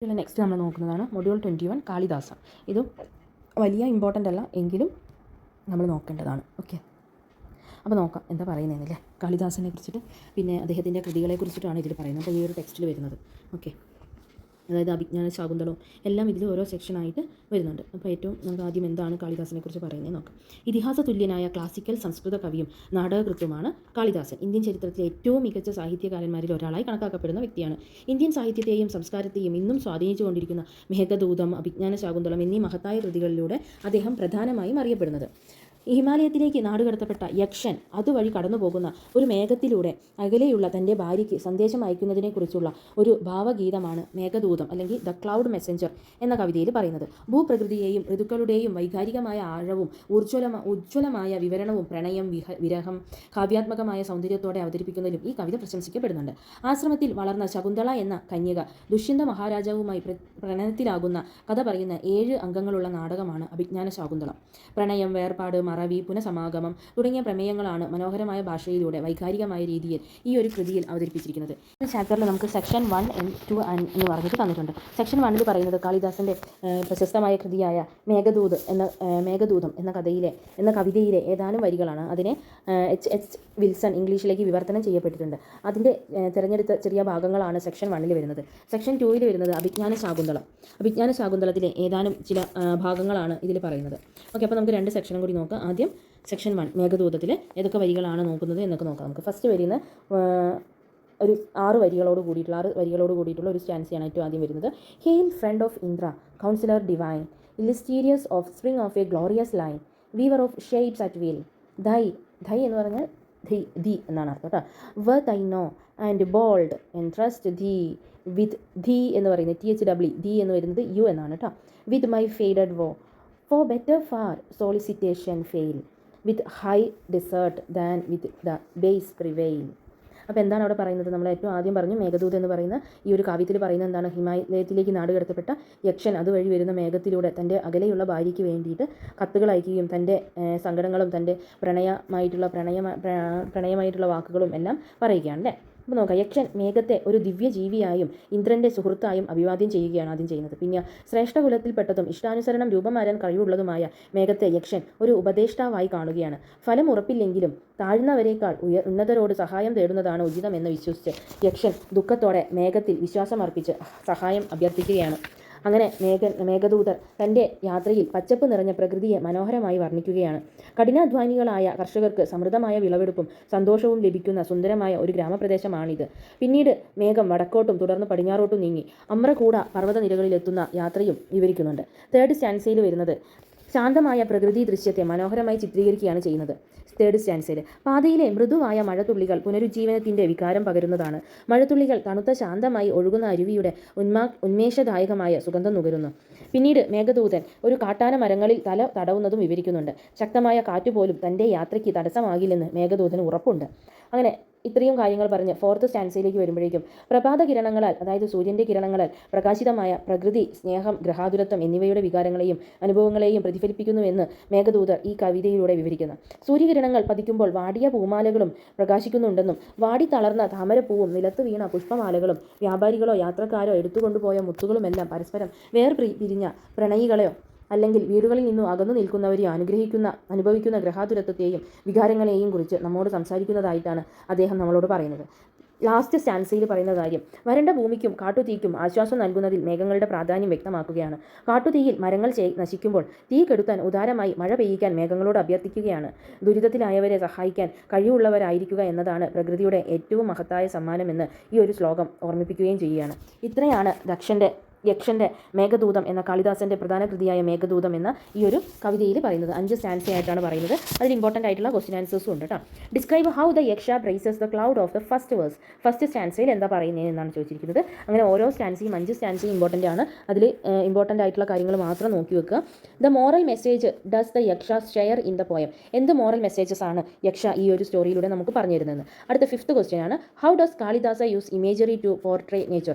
ഇതിൽ നെക്സ്റ്റ് നമ്മൾ നോക്കുന്നതാണ് മൊഡ്യൂൾ 21 കാളിദാസ. ഇതും വലിയ ഇമ്പോർട്ടൻ്റ് അല്ല എങ്കിലും നമ്മൾ നോക്കേണ്ടതാണ്. ഓക്കെ, അപ്പോൾ നോക്കാം എന്താ പറയുന്നതെന്നല്ലേ. കാളിദാസനെ കുറിച്ചിട്ട് പിന്നെ അദ്ദേഹത്തിൻ്റെ കൃതികളെ കുറിച്ചിട്ടാണ് ഇതിൽ പറയുന്നത്. അപ്പോൾ ഈ ഒരു ടെക്സ്റ്റിൽ വരുന്നത് ഓക്കെ, അതായത് അഭിജ്ഞാന ശാകുന്തളവും എല്ലാം ഇതിൽ ഓരോ സെക്ഷനായിട്ട് വരുന്നുണ്ട്. അപ്പോൾ ഏറ്റവും നമുക്ക് ആദ്യം എന്താണ് കാളിദാസനെ കുറിച്ച് പറയുന്നത് നോക്കാം. ഇതിഹാസ തുല്യനായ ക്ലാസിക്കൽ സംസ്കൃത കവിയും നാടകകൃത്തുമാണ് കാളിദാസൻ. ഇന്ത്യൻ ചരിത്രത്തിലെ ഏറ്റവും മികച്ച സാഹിത്യകാരന്മാരിൽ ഒരാളായി കണക്കാക്കപ്പെടുന്ന വ്യക്തിയാണ്. ഇന്ത്യൻ സാഹിത്യത്തെയും സംസ്കാരത്തെയും ഇന്നും സ്വാധീനിച്ചുകൊണ്ടിരിക്കുന്ന മേഘദൂതം, അഭിജ്ഞാന ശാകുന്തളം എന്നീ മഹത്തായ കൃതികളിലൂടെ അദ്ദേഹം പ്രധാനമായും അറിയപ്പെടുന്നത്. ഹിമാലയത്തിലേക്ക് നാടുകടത്തപ്പെട്ട യക്ഷൻ അതുവഴി കടന്നു പോകുന്ന ഒരു മേഘത്തിലൂടെ അകലെയുള്ള തൻ്റെ ഭാര്യയ്ക്ക് സന്ദേശം അയക്കുന്നതിനെക്കുറിച്ചുള്ള ഒരു ഭാവഗീതമാണ് മേഘദൂതം അല്ലെങ്കിൽ ദ ക്ലൗഡ് മെസ്സഞ്ചർ എന്ന കവിതയിൽ പറയുന്നത്. ഭൂപ്രകൃതിയെയും ഋതുക്കളുടെയും വൈകാരികമായ ആഴവും ഉജ്ജ്വലമായ വിവരണവും പ്രണയം, വിരഹം കാവ്യാത്മകമായ സൗന്ദര്യത്തോടെ അവതരിപ്പിക്കുന്നതിലും ഈ കവിത പ്രശംസിക്കപ്പെടുന്നുണ്ട്. ആശ്രമത്തിൽ വളർന്ന ശകുന്തള എന്ന കന്യക ദുഷ്യന്ത മഹാരാജാവുമായി പ്രണയത്തിലാകുന്ന കഥ പറയുന്ന 7 അംഗങ്ങളുള്ള നാടകമാണ് അഭിജ്ഞാന ശാകുന്തളം. പ്രണയം, വേർപാട്, മറവി, പുനഃസമാഗമം തുടങ്ങിയ പ്രമേയങ്ങളാണ് മനോഹരമായ ഭാഷയിലൂടെ വൈകാരികമായ രീതിയിൽ ഈ ഒരു കൃതിയിൽ അവതരിപ്പിച്ചിരിക്കുന്നത്. ഈ ചാപ്റ്ററിൽ നമുക്ക് സെക്ഷൻ 1 and 2 എന്ന് പറഞ്ഞിട്ട് തന്നിട്ടുണ്ട്. സെക്ഷൻ 1 പറയുന്നത് കാളിദാസൻ്റെ പ്രശസ്തമായ കൃതിയായ മേഘദൂതം എന്ന കവിതയിലെ ഏതാനും വരികളാണ്. അതിനെ എച്ച് വിൽസൺ ഇംഗ്ലീഷിലേക്ക് വിവർത്തനം ചെയ്യപ്പെട്ടിട്ടുണ്ട്. അതിൻ്റെ തിരഞ്ഞെടുത്ത ചെറിയ ഭാഗങ്ങളാണ് സെക്ഷൻ 1 വരുന്നത്. സെക്ഷൻ 2 വരുന്നത് അഭിജ്ഞാന ശാകുന്തളത്തിലെ ഏതാനും ചില ഭാഗങ്ങളാണ് ഇതിൽ പറയുന്നത്. ഓക്കെ, അപ്പോൾ നമുക്ക് 2 സെക്ഷനും കൂടി നോക്കാം. ആദ്യം സെക്ഷൻ 1 മേഘദൂതത്തിൽ ഏതൊക്കെ വരികളാണ് നോക്കുന്നത് എന്നൊക്കെ നോക്കാം. നമുക്ക് ഫസ്റ്റ് വരുന്ന ഒരു 6 വരികളോട് കൂടിയിട്ടുള്ള ഒരു സ്റ്റാൻസിയാണ് ഏറ്റവും ആദ്യം വരുന്നത്. Hail friend of Indra, counsellor divine, illustrious offspring of a glorious line, weaver of shades at will. Thy എന്ന് പറഞ്ഞാൽ ദി എന്നാണ് അർത്ഥം കേട്ടോ. Worth I know and bold and trust the with the എന്ന് പറയുന്നത് THW ദി എന്ന് വരുന്നത് you എന്നാണ് കേട്ടോ. With my faded woe for better far solicitation fail, with high desert than with the base prevail. അപ്പോൾ എന്താണ് അവിടെ പറയുന്നത്? നമ്മൾ ഏറ്റവും ആദ്യം പറഞ്ഞു മേഘദൂത് എന്ന് പറയുന്ന ഈ ഒരു കാവ്യത്തിൽ പറയുന്നത് എന്താണ്? ഹിമാലയത്തിലേക്ക് നാടുകടത്തപ്പെട്ട യക്ഷൻ അതുവഴി വരുന്ന മേഘത്തിലൂടെ തൻ്റെ അകലെയുള്ള ഭാര്യയ്ക്ക് വേണ്ടിയിട്ട് കത്തുകൾ അയക്കുകയും തൻ്റെ സങ്കടങ്ങളും തൻ്റെ പ്രണയമായിട്ടുള്ള വാക്കുകളും എല്ലാം പറയുകയാണ് അല്ലേ. അപ്പോൾ നോക്കാം, യക്ഷൻ മേഘത്തെ ഒരു ദിവ്യജീവിയായും ഇന്ദ്രൻ്റെ സുഹൃത്തായും അഭിവാദ്യം ചെയ്യുകയാണ് ആദ്യം ചെയ്യുന്നത്. പിന്നെ ശ്രേഷ്ഠകുലത്തിൽപ്പെട്ടതും ഇഷ്ടാനുസരണം രൂപമാരാൻ കഴിവുള്ളതുമായ മേഘത്തെ യക്ഷൻ ഒരു ഉപദേഷ്ടാവായി കാണുകയാണ്. ഫലം ഉറപ്പില്ലെങ്കിലും താഴ്ന്നവരേക്കാൾ ഉന്നതരോട് സഹായം തേടുന്നതാണ് ഉചിതമെന്ന് വിശ്വസിച്ച് യക്ഷൻ ദുഃഖത്തോടെ മേഘത്തിൽ വിശ്വാസമർപ്പിച്ച് സഹായം അഭ്യർത്ഥിക്കുകയാണ്. അങ്ങനെ മേഘദൂതർ തൻ്റെ യാത്രയിൽ പച്ചപ്പ് നിറഞ്ഞ പ്രകൃതിയെ മനോഹരമായി വർണ്ണിക്കുകയാണ്. കഠിനാധ്വാനികളായ കർഷകർക്ക് സമൃദ്ധമായ വിളവെടുപ്പും സന്തോഷവും ലഭിക്കുന്ന സുന്ദരമായ ഒരു ഗ്രാമപ്രദേശമാണിത്. പിന്നീട് മേഘം വടക്കോട്ടും തുടർന്ന് പടിഞ്ഞാറോട്ടും നീങ്ങി അമ്രകൂട പർവ്വതനിരകളിലെത്തുന്ന യാത്രയും വിവരിക്കുന്നുണ്ട്. 3rd സ്റ്റാൻസയിൽ വരുന്നത് ശാന്തമായ പ്രകൃതി ദൃശ്യത്തെ മനോഹരമായി ചിത്രീകരിക്കുകയാണ് ചെയ്യുന്നത്. 3rd സ്റ്റാൻസയിൽ പാതയിലെ മൃദുവായ മഴത്തുള്ളികൾ പുനരുജ്ജീവനത്തിൻ്റെ വികാരം പകരുന്നതാണ്. മഴത്തുള്ളികൾ തണുത്ത ശാന്തമായി ഒഴുകുന്ന അരുവിയുടെ ഉന്മേഷദായകമായ സുഗന്ധം നുകരുന്നു. പിന്നീട് മേഘദൂതൻ ഒരു കാട്ടാന മരങ്ങളിൽ തല തടവുന്നതും വിവരിക്കുന്നുണ്ട്. ശക്തമായ കാറ്റുപോലും തൻ്റെ യാത്രയ്ക്ക് തടസ്സമാകില്ലെന്ന് മേഘദൂതന് ഉറപ്പുണ്ട്. അങ്ങനെ ഇത്രയും കാര്യങ്ങൾ പറഞ്ഞ് 4th സ്റ്റാൻസയിലേക്ക് വരുമ്പോഴേക്കും പ്രഭാത കിരണങ്ങളാൽ, അതായത് സൂര്യൻ്റെ കിരണങ്ങളാൽ പ്രകാശിതമായ പ്രകൃതി സ്നേഹം, ഗ്രഹാതുരത്വം എന്നിവയുടെ വികാരങ്ങളെയും അനുഭവങ്ങളെയും പ്രതിഫലിപ്പിക്കുന്നുവെന്ന് മേഘദൂതർ ഈ കവിതയിലൂടെ വിവരിക്കുന്നു. സൂര്യകിരണങ്ങൾ പതിക്കുമ്പോൾ വാടിയ പൂമാലകളും പ്രകാശിക്കുന്നുണ്ടെന്നും വാടി തളർന്ന താമരപ്പൂവും നിലത്ത് വീണ പുഷ്പമാലകളും വ്യാപാരികളോ യാത്രക്കാരോ എടുത്തുകൊണ്ടുപോയ മുത്തുകളുമെല്ലാം പരസ്പരം പിരിഞ്ഞ പ്രണയികളെയോ അല്ലെങ്കിൽ വീടുകളിൽ നിന്നും അകന്നു നിൽക്കുന്നവരെയോ അനുഭവിക്കുന്ന ഗ്രഹാതുരത്വത്തെയും വികാരങ്ങളെയും കുറിച്ച് നമ്മോട് സംസാരിക്കുന്നതായിട്ടാണ് അദ്ദേഹം നമ്മളോട് പറയുന്നത്. ലാസ്റ്റ് സ്റ്റാൻസയിൽ പറയുന്ന കാര്യം വരണ്ട ഭൂമിക്കും കാട്ടുതീക്കും ആശ്വാസം നൽകുന്നതിൽ മേഘങ്ങളുടെ പ്രാധാന്യം വ്യക്തമാക്കുകയാണ്. കാട്ടുതീയിൽ മരങ്ങൾ നശിക്കുമ്പോൾ തീ കെടുത്താൻ ഉദാരമായി മഴ പെയ്യിക്കാൻ മേഘങ്ങളോട് അഭ്യർത്ഥിക്കുകയാണ്. ദുരിതത്തിലായവരെ സഹായിക്കാൻ കഴിവുള്ളവരായിരിക്കുക എന്നതാണ് പ്രകൃതിയുടെ ഏറ്റവും മഹത്തായ സമ്മാനമെന്ന് ഈ ഒരു ശ്ലോകം ഓർമ്മിപ്പിക്കുകയും ചെയ്യുകയാണ്. ഇത്രയാണ് യക്ഷൻ്റെ മേഘദൂതം എന്ന കാളിദാസൻ്റെ പ്രധാന കൃതിയായ മേഘദൂതം എന്ന ഈ ഒരു കവിതയിൽ പറയുന്നത്. 5 സ്റ്റാൻസയായിട്ടാണ് പറയുന്നത്. അതിൽ ഇമ്പോർട്ടൻ്റ് ആയിട്ടുള്ള ക്വസ്റ്റ്യൻ ആൻസേഴ്സും ഉണ്ട് കേട്ടോ. Describe how the Yaksha praises the cloud of the first verse. First സ്റ്റാൻസയിൽ എന്താ പറയുന്നത് എന്നാണ് ചോദിച്ചിരിക്കുന്നത്. അങ്ങനെ ഓരോ സ്റ്റാൻസയും 5 സ്റ്റാൻസയും ഇമ്പോർട്ടൻ്റ് ആണ്. അതിൽ ഇമ്പോർട്ടൻ്റ് ആയിട്ടുള്ള കാര്യങ്ങൾ മാത്രം നോക്കി വെക്കുക. The moral message does the Yaksha share in the poem. എന്ത് മോറൽ മെസ്സേജസ് ആണ് യക്ഷ ഈ ഒരു സ്റ്റോറിയിലൂടെ നമുക്ക് പറഞ്ഞു തരുന്നത്. അടുത്ത 5th ക്വസ്റ്റ്യൻ ആണ്, how does Kalidasa use imagery to portray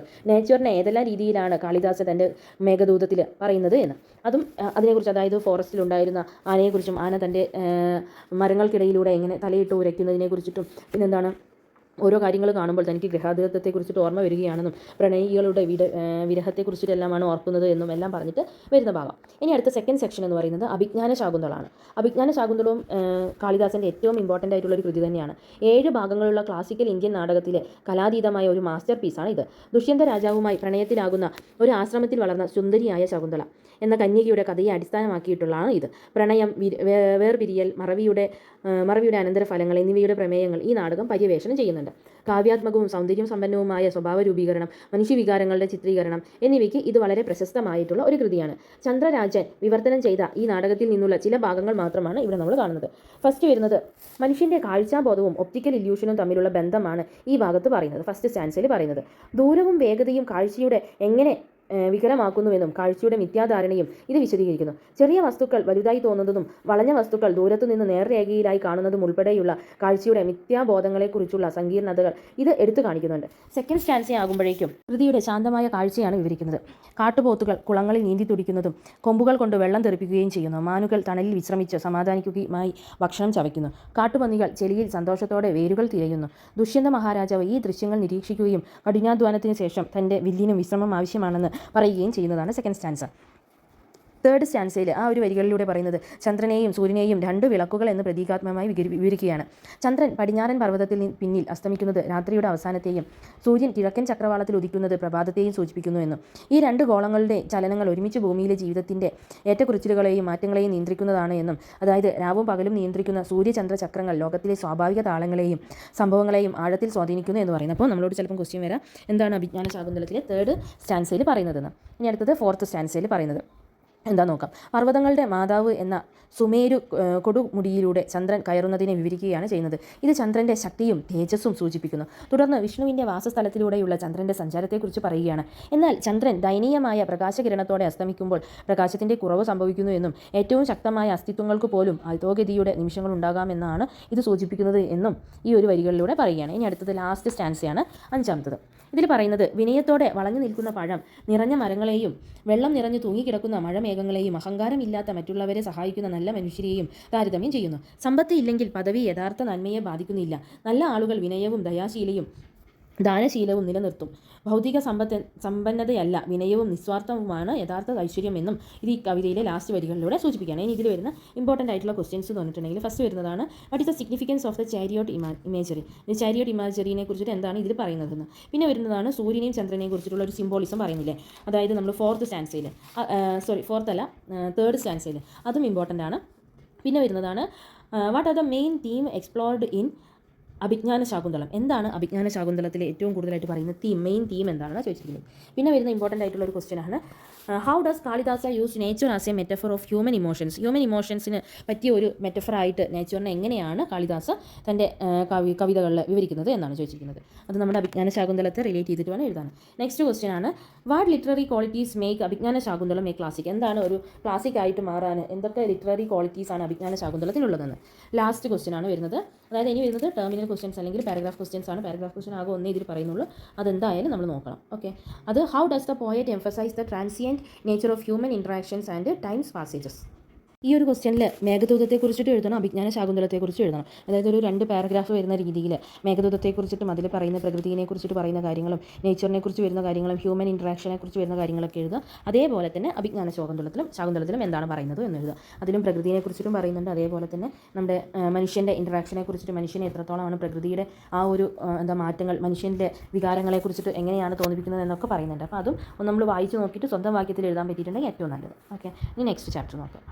നേച്ചറിനെ ഏതെല്ലാം രീതിയിലാണ് കാളിദാസ തൻ്റെ മേഘദൂതത്തിൽ പറയുന്നത് എന്ന്. അതും അതിനെക്കുറിച്ച്, അതായത് ഫോറസ്റ്റിലുണ്ടായിരുന്ന ആനയെക്കുറിച്ചും ആന തൻ്റെ മരങ്ങൾക്കിടയിലൂടെ എങ്ങനെ തലയിട്ട് ഉരയ്ക്കുന്നതിനെ കുറിച്ചിട്ടും പിന്നെന്താണ് ഓരോ കാര്യങ്ങൾ കാണുമ്പോൾ തനിക്ക് ഗൃഹാതുരത്വത്തെക്കുറിച്ചിട്ട് ഓർമ്മ വരികയാണെന്നും പ്രണയികളുടെ വിരഹത്തെക്കുറിച്ചിട്ടെല്ലാമാണ് ഓർക്കുന്നത് എന്നും എല്ലാം പറഞ്ഞിട്ട് വരുന്ന ഭാഗം. ഇനി അടുത്ത സെക്കൻഡ് സെക്ഷൻ എന്ന് പറയുന്നത് അഭിജ്ഞാന ശാകുന്തളമാണ്. അഭിജ്ഞാന ശാകുന്തളവും കാളിദാസൻ്റെ ഏറ്റവും ഇമ്പോർട്ടൻ്റ് ആയിട്ടുള്ള ഒരു കൃതി തന്നെയാണ്. 7 ഭാഗങ്ങളുള്ള ക്ലാസിക്കൽ ഇന്ത്യൻ നാടകത്തിലെ കലാതീതമായ ഒരു മാസ്റ്റർ പീസാണ് ഇത്. ദുഷ്യന്ത രാജാവുമായി പ്രണയത്തിലാകുന്ന ഒരു ആശ്രമത്തിൽ വളർന്ന സുന്ദരിയായ ശകുന്തള എന്ന കന്യകയുടെ കഥയെ അടിസ്ഥാനമാക്കിയിട്ടുള്ളതാണ് ഇത്. പ്രണയം, വേർപിരിയൽ, മറവിയുടെ അനന്തരഫലങ്ങൾ എന്നിവയുടെ പ്രമേയങ്ങൾ ഈ നാടകം പര്യവേഷണം ചെയ്യുന്നുണ്ട്. കാവ്യാത്മകവും സൗന്ദര്യം സമ്പന്നവുമായ സ്വഭാവ രൂപീകരണം, മനുഷ്യവികാരങ്ങളുടെ ചിത്രീകരണം എന്നിവയ്ക്ക് ഇത് വളരെ പ്രശസ്തമായിട്ടുള്ള ഒരു കൃതിയാണ്. ചന്ദ്രരാജൻ വിവർത്തനം ചെയ്ത ഈ നാടകത്തിൽ നിന്നുള്ള ചില ഭാഗങ്ങൾ മാത്രമാണ് ഇവിടെ നമ്മൾ കാണുന്നത്. ഫസ്റ്റ് വരുന്നത് മനുഷ്യൻ്റെ കാഴ്ചാബോധവും ഒപ്റ്റിക്കൽ ഇല്യൂഷനും തമ്മിലുള്ള ബന്ധമാണ് ഈ ഭാഗത്ത് പറയുന്നത്. ഫസ്റ്റ് സ്റ്റാൻസയിൽ പറയുന്നത് ദൂരവും വേഗതയും കാഴ്ചയുടെ എങ്ങനെ വികലമാക്കുന്നുവെന്നും കാഴ്ചയുടെ മിഥ്യാധാരണയും ഇത് വിശദീകരിക്കുന്നു. ചെറിയ വസ്തുക്കൾ വലുതായി തോന്നുന്നതും വളഞ്ഞ വസ്തുക്കൾ ദൂരത്തുനിന്ന് നേർരേഖയിലായി കാണുന്നതും ഉൾപ്പെടെയുള്ള കാഴ്ചയുടെ മിഥ്യാബോധങ്ങളെക്കുറിച്ചുള്ള സങ്കീർണതകൾ ഇത് എടുത്തു കാണിക്കുന്നുണ്ട്. സെക്കൻഡ് സ്റ്റാൻസ ആകുമ്പോഴേക്കും കൃതിയുടെ ശാന്തമായ കാഴ്ചയാണ് വിവരിക്കുന്നത്. കാട്ടുപോത്തുകൾ കുളങ്ങളിൽ നീന്തി തുടിക്കുന്നതും കൊമ്പുകൾ കൊണ്ട് വെള്ളം തെറിപ്പിക്കുകയും ചെയ്യുന്നു. മാനുകൾ തണലിൽ വിശ്രമിച്ച് സമാധാനിക്കുകയുമായി ഭക്ഷണം ചവയ്ക്കുന്നു. കാട്ടുപന്നികൾ ചെളിയിൽ സന്തോഷത്തോടെ വേരുകൾ തിരയുന്നു. ദുഷ്യന്ത മഹാരാജാവ് ഈ ദൃശ്യങ്ങൾ നിരീക്ഷിക്കുകയും കഠിനാധ്വാനത്തിന് ശേഷം തൻ്റെ വില്ലിനും വിശ്രമം ആവശ്യമാണെന്ന് പറയുകയും ചെയ്യുന്നതാണ് സെക്കൻഡ് സ്റ്റാൻസ. തേർഡ് സ്റ്റാൻസയിൽ ആ ഒരു വരികളിലൂടെ പറയുന്നത് ചന്ദ്രനെയും സൂര്യനെയും 2 വിളക്കുകൾ എന്ന് പ്രതീകാത്മകമായി വിവരിക്കുകയാണ്. ചന്ദ്രൻ പടിഞ്ഞാറൻ പർവ്വതത്തിൽ പിന്നിൽ അസ്തമിക്കുന്നത് രാത്രിയുടെ അവസാനത്തെയും സൂര്യൻ കിഴക്കൻ ചക്രവാളത്തിൽ ഉദിക്കുന്നത് പ്രഭാതത്തെയും സൂചിപ്പിക്കുന്നു എന്നും ഈ 2 ഗോളങ്ങളുടെ ചലനങ്ങൾ ഒരുമിച്ച് ഭൂമിയിലെ ജീവിതത്തിൻ്റെ ഏറ്റക്കുറിച്ചിലുകളെയും മാറ്റങ്ങളെയും നിയന്ത്രിക്കുന്നതാണ് എന്നും, അതായത് രാവും പകലും നിയന്ത്രിക്കുന്ന സൂര്യചന്ദ്ര ചക്രങ്ങൾ ലോകത്തിലെ സ്വാഭാവിക താളങ്ങളെയും സംഭവങ്ങളെയും ആഴത്തിൽ സ്വാധീനിക്കുന്നു എന്ന് പറയുന്നത്. അപ്പോൾ നമ്മളോട് ചിലപ്പം ക്വസ്റ്റ്യൻ വരാം, എന്താണ് അഭിജ്ഞാന ശാകുന്തളത്തിലെ തേർഡ് സ്റ്റാൻസയിൽ പറയുന്നതെന്ന്. ഇനി അടുത്തത് ഫോർത്ത് സ്റ്റാൻസയിൽ പറയുന്നത് എന്താ നോക്കാം. പർവ്വതങ്ങളുടെ മാതാവ് എന്ന സുമേരു കൊടുമുടിയിലൂടെ ചന്ദ്രൻ കയറുന്നതിനെ വിവരിക്കുകയാണ് ചെയ്യുന്നത്. ഇത് ചന്ദ്രൻ്റെ ശക്തിയും തേജസ്സും സൂചിപ്പിക്കുന്നു. തുടർന്ന് വിഷ്ണുവിൻ്റെ വാസസ്ഥലത്തിലൂടെയുള്ള ചന്ദ്രൻ്റെ സഞ്ചാരത്തെക്കുറിച്ച് പറയുകയാണ്. എന്നാൽ ചന്ദ്രൻ ദയനീയമായ പ്രകാശകിരണത്തോടെ അസ്തമിക്കുമ്പോൾ പ്രകാശത്തിൻ്റെ കുറവ് സംഭവിക്കുന്നു എന്നും ഏറ്റവും ശക്തമായ അസ്തിത്വങ്ങൾക്ക് പോലും അധോഗതിയുടെ നിമിഷങ്ങൾ ഉണ്ടാകാമെന്നാണ് ഇത് സൂചിപ്പിക്കുന്നത് എന്നും ഈ ഒരു വരികളിലൂടെ പറയുകയാണ്. ഇനി അടുത്തത് ലാസ്റ്റ് സ്റ്റാൻസയാണ്, 5ാമത്തത്. ഇതിൽ പറയുന്നത് വിനയത്തോടെ വളഞ്ഞു നിൽക്കുന്ന പഴം, നിറഞ്ഞ മരങ്ങളെയും വെള്ളം നിറഞ്ഞു തൂങ്ങിക്കിടക്കുന്ന മഴമേഘങ്ങളെയും അഹങ്കാരമില്ലാത്ത മറ്റുള്ളവരെ സഹായിക്കുന്ന നല്ല മനുഷ്യരെയും താരതമ്യം ചെയ്യുന്നു. സമ്പത്ത് ഇല്ലെങ്കിൽ പദവി യഥാർത്ഥ നന്മയെ ബാധിക്കുന്നില്ല. നല്ല ആളുകൾ വിനയവും ദയാശീലയും ദാനശീലവും നിലനിർത്തും. ഭൗതിക സമ്പന്നതയല്ല വിനയവും നിസ്വാർത്ഥവുമാണ് യഥാർത്ഥ ഐശ്വര്യം എന്നും ഇത് ഈ കവിതയിലെ ലാസ്റ്റ് വരികളിലൂടെ സൂചിപ്പിക്കുകയാണ്. ഇനി ഇതിൽ വരുന്ന ഇമ്പോർട്ടൻ്റ് ആയിട്ടുള്ള ക്വസ്റ്റ്യൻസ് തോന്നിട്ടുണ്ടെങ്കിൽ ഫസ്റ്റ് വരുന്നതാണ് what is the significance of the ചാരിയോട്ട് imagery. ഈ ചാരിയോട്ട് ഇമേജറിനെ കുറിച്ചിട്ട് എന്താണ് ഇതിൽ പറയുന്നതെന്ന്. പിന്നെ വരുന്നതാണ് സൂര്യനെയും ചന്ദ്രനെയും കുറിച്ചിട്ടുള്ള ഒരു സിംബോളിസം പറയുന്നില്ലേ, അതായത് നമ്മൾ ഫോർത്ത് തേർഡ് സ്റ്റാൻസയിൽ അതും ഇമ്പോർട്ടൻ്റ് ആണ്. പിന്നെ വരുന്നതാണ് what are the main theme explored in Abhijnana Shakuntalam. എന്താണ് അഭിജ്ഞാന ശാകുന്തളത്തിൽ ഏറ്റവും കൂടുതലായിട്ട് പറയുന്ന മെയിൻ തീം എന്താണെന്ന് ചോദിച്ചിരിക്കുന്നത്. പിന്നെ വരുന്ന ഇമ്പോർട്ടൻ്റ് ആയിട്ടുള്ള ഒരു ക്വസ്റ്റ്യൻ ആണ് how does Kalidasa use nature as a metaphor of human ഇമോഷൻസിന് പറ്റിയ ഒരു മെറ്റഫറായിട്ട് നേച്ചറിനെ എങ്ങനെയാണ് കാളിദാസ തൻ്റെ കവിതകളിൽ വിവരിക്കുന്നത് എന്നാണ് ചോദിച്ചിരിക്കുന്നത്. അത് നമ്മുടെ അഭിജ്ഞാന ശാകുന്തളത്തെ റിലേറ്റ് ചെയ്തിട്ട് വേണം എഴുതാൻ. നെക്സ്റ്റ് ക്വസ്റ്റ്യൻ ആണ് what literary qualities make Abhijnana Shakuntalam a classic. എന്താണ് ഒരു ക്ലാസിക് ആയിട്ട് മാറാൻ എന്തൊക്കെ ലിറ്റററി ക്വാളിറ്റീസ് ആണ് അഭിജ്ഞാന ശാകുന്തളത്തിനുള്ളതെന്ന് ലാസ്റ്റ് ക്വസ്റ്റ്യൻ ആണ് വരുന്നത്. അതായത് ഇനി വരുന്നത് ടെർമിനൽ ക്വസ്റ്റ്യൻസ് അല്ലെങ്കിൽ പാരഗ്രാഫ് ക്വസ്റ്റ്യൻസ് ആണ്. പാരഗ്രാഫ് ക്വസ്റ്റ്യൻ ആകെ ഒന്നേ ഇതിൽ പറയുന്നുള്ളൂ, അതെന്തായാലും നമ്മൾ നോക്കണം. ഓക്കെ, അത് how does the poet emphasise the transient nature of human interactions and time's passages. ഈ ഒരു ക്വസ്റ്റ്യനിൽ മേഘദൂതത്തെക്കുറിച്ചിട്ട് എഴുതണം, അഭിജ്ഞാന ശാകുന്തളത്തെക്കുറിച്ച് എഴുതണം. അതായത് ഒരു 2 പാരഗ്രാഫ് വരുന്ന രീതിയിൽ മേഘദൂതത്തെക്കുറിച്ചിട്ടും അതിൽ പറയുന്ന പ്രകൃതിയെക്കുറിച്ചിട്ട് പറയുന്ന കാര്യങ്ങളും നേച്ചറിനെക്കുറിച്ച് വരുന്ന കാര്യങ്ങളും ഹ്യൂമൻ ഇൻട്രാക്ഷനെക്കുറിച്ച് വരുന്ന കാര്യങ്ങളൊക്കെ എഴുതുക. അതേപോലെ തന്നെ അഭിജ്ഞാന ശാകുന്തളത്തിലും എന്താണ് പറയുന്നത് എന്ന് എഴുതുക. അതിലും പ്രകൃതിയെക്കുറിച്ചിട്ടും പറയുന്നുണ്ട്. അതേപോലെ തന്നെ നമ്മുടെ മനുഷ്യൻ്റെ ഇൻട്രാക്ഷനെക്കുറിച്ചിട്ട് മനുഷ്യനെ എത്രത്തോളമാണ് പ്രകൃതിയുടെ ആ ഒരു മാറ്റങ്ങൾ മനുഷ്യൻ്റെ വികാരങ്ങളെക്കുറിച്ചിട്ട് എങ്ങനെയാണ് തോന്നിപ്പിക്കുന്നത് എന്നൊക്കെ പറയുന്നുണ്ട്. അപ്പോൾ അതും നമ്മൾ വായിച്ച് നോക്കിയിട്ട് സ്വന്തം വാക്യത്തിൽ എഴുതാൻ പറ്റിയിട്ടുണ്ടെങ്കിൽ ഏറ്റവും നല്ലത്. ഓക്കെ, ഇനി നെക്സ്റ്റ് ചാപ്റ്റർ നോക്കാം.